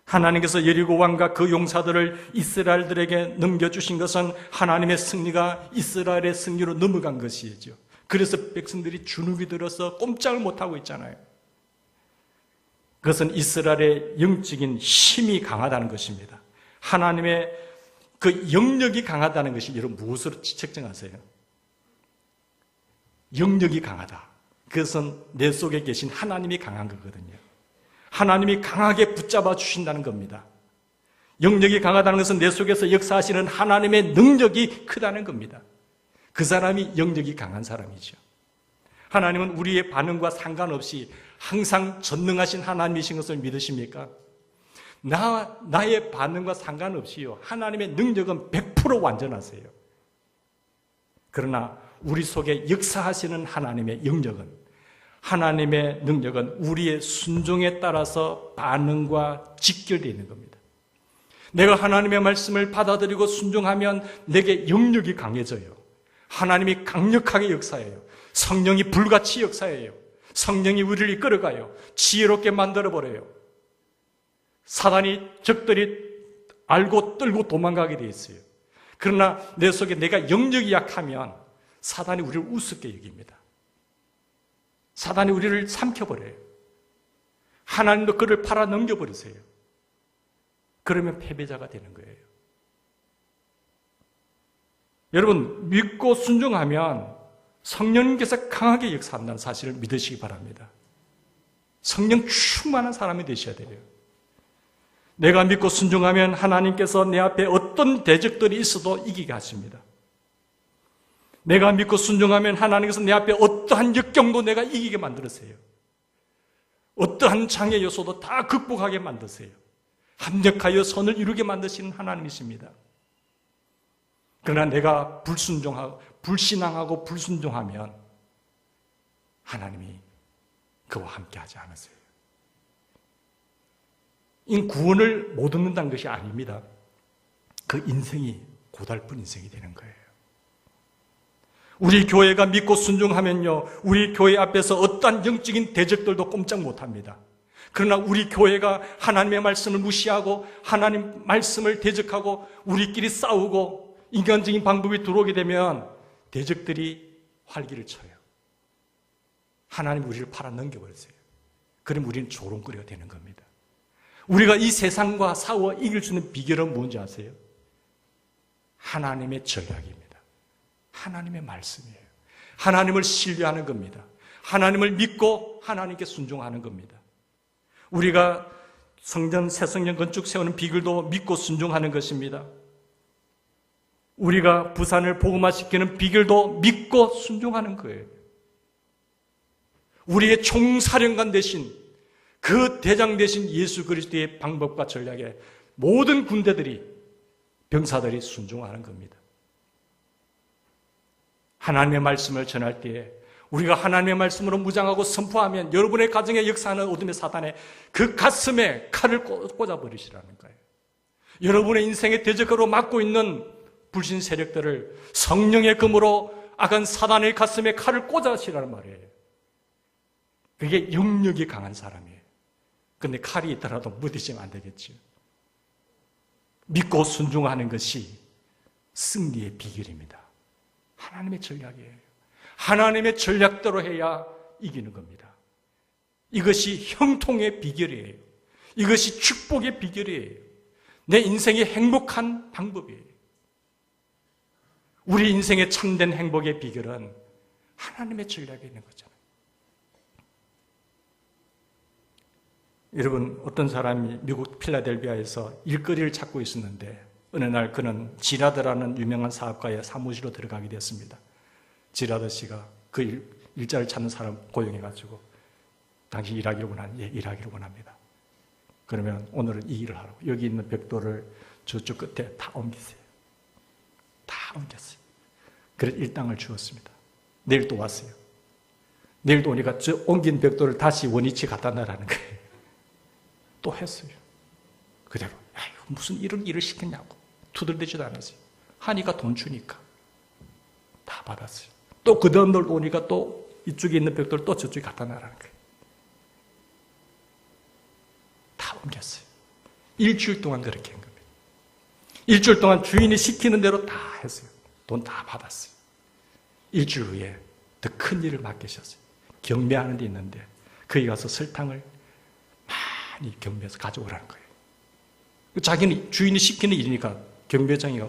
하나님께서 여리고 왕과 그 용사들을 이스라엘들에게 넘겨주신 것은 하나님의 승리가 이스라엘의 승리로 넘어간 것이죠. 그래서 백성들이 주눅이 들어서 꼼짝을 못하고 있잖아요. 그것은 이스라엘의 영적인 힘이 강하다는 것입니다. 하나님의 그 영역이 강하다는 것이 여러분 무엇으로 측정하세요? 영역이 강하다. 그것은 내 속에 계신 하나님이 강한 거거든요. 하나님이 강하게 붙잡아 주신다는 겁니다. 영역이 강하다는 것은 내 속에서 역사하시는 하나님의 능력이 크다는 겁니다. 그 사람이 영역이 강한 사람이죠. 하나님은 우리의 반응과 상관없이 항상 전능하신 하나님이신 것을 믿으십니까? 나의 반응과 상관없이요. 하나님의 능력은 100% 완전하세요. 그러나 우리 속에 역사하시는 하나님의 영역은, 하나님의 능력은 우리의 순종에 따라서 반응과 직결되어 있는 겁니다. 내가 하나님의 말씀을 받아들이고 순종하면 내게 영역이 강해져요. 하나님이 강력하게 역사해요. 성령이 불같이 역사해요. 성령이 우리를 이끌어가요. 지혜롭게 만들어버려요. 사단이, 적들이 알고 떨고 도망가게 돼 있어요. 그러나 내 속에 내가 영역이 약하면 사단이 우리를 우습게 여깁니다. 사단이 우리를 삼켜버려요. 하나님도 그를 팔아 넘겨버리세요. 그러면 패배자가 되는 거예요. 여러분, 믿고 순종하면 성령님께서 강하게 역사한다는 사실을 믿으시기 바랍니다. 성령 충만한 사람이 되셔야 돼요. 내가 믿고 순종하면 하나님께서 내 앞에 어떤 대적들이 있어도 이기게 하십니다. 내가 믿고 순종하면 하나님께서 내 앞에 어떠한 역경도 내가 이기게 만들으세요. 어떠한 장애 요소도 다 극복하게 만드세요. 합력하여 선을 이루게 만드시는 하나님이십니다. 그러나 내가 불신앙하고 불순종하면 하나님이 그와 함께 하지 않으세요. 이 구원을 못 얻는다는 것이 아닙니다. 그 인생이 고달픈 인생이 되는 거예요. 우리 교회가 믿고 순종하면요, 우리 교회 앞에서 어떠한 영적인 대적들도 꼼짝 못합니다. 그러나 우리 교회가 하나님의 말씀을 무시하고 하나님 말씀을 대적하고 우리끼리 싸우고 인간적인 방법이 들어오게 되면 대적들이 활기를 쳐요. 하나님 우리를 팔아 넘겨버렸어요. 그럼 우리는 조롱거리가 되는 겁니다. 우리가 이 세상과 싸워 이길 수 있는 비결은 뭔지 아세요? 하나님의 전략입니다. 하나님의 말씀이에요. 하나님을 신뢰하는 겁니다. 하나님을 믿고 하나님께 순종하는 겁니다. 우리가 성전, 새 성전 건축 세우는 비결도 믿고 순종하는 것입니다. 우리가 부산을 복음화시키는 비결도 믿고 순종하는 거예요. 우리의 총사령관 대신 그 대장 대신 예수 그리스도의 방법과 전략에 모든 군대들이, 병사들이 순종하는 겁니다. 하나님의 말씀을 전할 때에 우리가 하나님의 말씀으로 무장하고 선포하면 여러분의 가정에 역사하는 어둠의 사단의 그 가슴에 칼을 꽂아버리시라는 거예요. 여러분의 인생의 대적으로 막고 있는 불신 세력들을 성령의 검으로 악한 사단의 가슴에 칼을 꽂아시라는 말이에요. 그게 영역이 강한 사람이에요. 근데 칼이 있더라도 무디지면 안 되겠죠. 믿고 순종하는 것이 승리의 비결입니다. 하나님의 전략이에요. 하나님의 전략대로 해야 이기는 겁니다. 이것이 형통의 비결이에요. 이것이 축복의 비결이에요. 내 인생의 행복한 방법이에요. 우리 인생의 참된 행복의 비결은 하나님의 전략에 있는 거잖아요. 여러분, 어떤 사람이 미국 필라델피아에서 일거리를 찾고 있었는데 어느 날 그는 지라드라는 유명한 사업가의 사무실로 들어가게 되었습니다. 지라드 씨가 그 일자를 찾는 사람 고용해가지고 당신 일하기를 원하는? 예, 일하기를 원합니다. 그러면 오늘은 이 일을 하라고. 여기 있는 벽돌을 저쪽 끝에 다 옮기세요. 다 옮겼어요. 그래서 일당을 주었습니다. 내일 또 왔어요. 내일 또 오니까 저 옮긴 벽돌을 다시 원위치 갖다 놔라는 거예요. 또 했어요. 그대로. 무슨 이런 일을 시켰냐고. 투덜대지도 않았어요. 하니까 돈 주니까. 다 받았어요. 또 그 다음 날 오니까 또 이쪽에 있는 벽돌을 또 저쪽에 갖다 놔라는 거예요. 다 옮겼어요. 일주일 동안 그렇게 한 겁니다. 일주일 동안 주인이 시키는 대로 다 했어요. 돈 다 받았어요. 일주일 후에 더 큰 일을 맡기셨어요. 경매하는 데 있는데 거기 가서 설탕을 많이 경매해서 가져오라는 거예요. 자기는 주인이 시키는 일이니까 경매장이가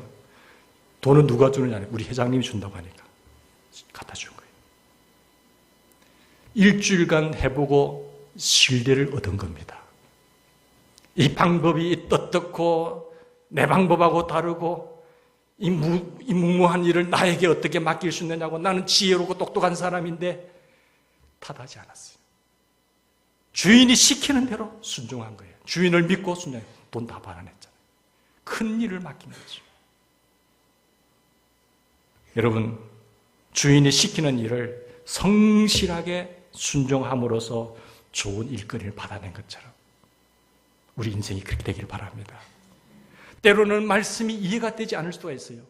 돈은 누가 주느냐, 우리 회장님이 준다고 하니까 갖다 준 거예요. 일주일간 해보고 신뢰를 얻은 겁니다. 이 방법이 어떻고 내 방법하고 다르고 이 무모한 일을 나에게 어떻게 맡길 수 있느냐고, 나는 지혜롭고 똑똑한 사람인데 탓하지 않았어요. 주인이 시키는 대로 순종한 거예요. 주인을 믿고 순종해. 돈 다 받아냈잖아요. 큰 일을 맡긴 거죠. 여러분, 주인이 시키는 일을 성실하게 순종함으로써 좋은 일거리를 받아낸 것처럼 우리 인생이 그렇게 되길 바랍니다. 때로는 말씀이 이해가 되지 않을 수가 있어요.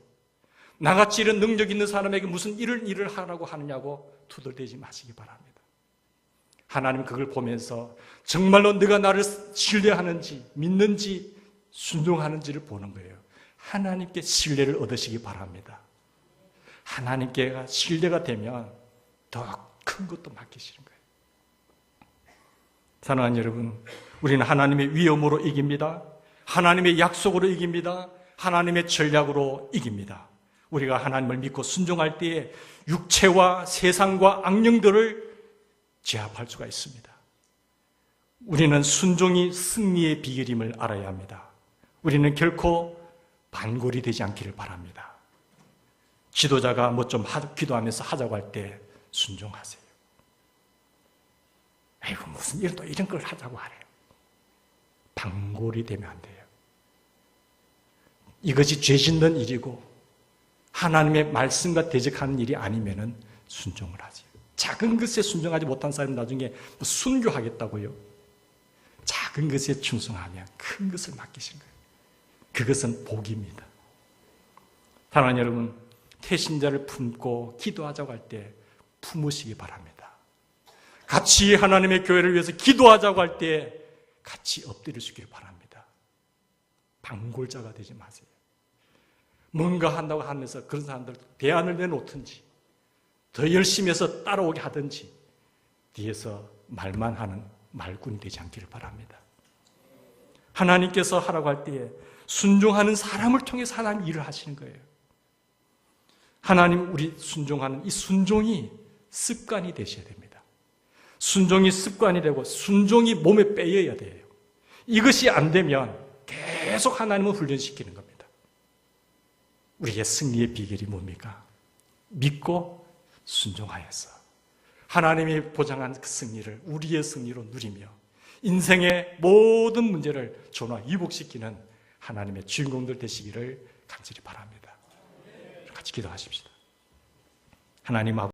나같이 이런 능력 있는 사람에게 무슨 일을 하라고 하느냐고 투덜대지 마시기 바랍니다. 하나님 그걸 보면서 정말로 네가 나를 신뢰하는지 믿는지 순종하는지를 보는 거예요. 하나님께 신뢰를 얻으시기 바랍니다. 하나님께 신뢰가 되면 더 큰 것도 맡기시는 거예요. 사랑하는 여러분, 우리는 하나님의 위엄으로 이깁니다. 하나님의 약속으로 이깁니다. 하나님의 전략으로 이깁니다. 우리가 하나님을 믿고 순종할 때에 육체와 세상과 악령들을 제압할 수가 있습니다. 우리는 순종이 승리의 비결임을 알아야 합니다. 우리는 결코 반골이 되지 않기를 바랍니다. 지도자가 뭐 좀 기도하면서 하자고 할 때 순종하세요. 아이고 무슨 일 또 이런 걸 하자고 하래요. 반골이 되면 안 돼요. 이것이 죄 짓는 일이고 하나님의 말씀과 대적하는 일이 아니면은 순종을 하지. 작은 것에 순종하지 못한 사람은 나중에 뭐 순교하겠다고요. 작은 것에 충성하면 큰 것을 맡기신 거예요. 그것은 복입니다. 사랑하는 여러분, 태신자를 품고 기도하자고 할 때 품으시기 바랍니다. 같이 하나님의 교회를 위해서 기도하자고 할 때 같이 엎드릴 수 있기를 바랍니다. 방골자가 되지 마세요. 뭔가 한다고 하면서 그런 사람들 대안을 내놓든지 더 열심히 해서 따라오게 하든지 뒤에서 말만 하는 말꾼이 되지 않기를 바랍니다. 하나님께서 하라고 할 때에 순종하는 사람을 통해서 하나님 일을 하시는 거예요. 하나님 우리 순종하는 이 순종이 습관이 되셔야 됩니다. 순종이 습관이 되고 순종이 몸에 빼여야 돼요. 이것이 안 되면 계속 하나님을 훈련시키는 겁니다. 우리의 승리의 비결이 뭡니까? 믿고 순종하여서 하나님이 보장한 그 승리를 우리의 승리로 누리며 인생의 모든 문제를 전화 위복시키는 하나님의 주인공들 되시기를 간절히 바랍니다. 같이 기도하십시다. 하나님 아버지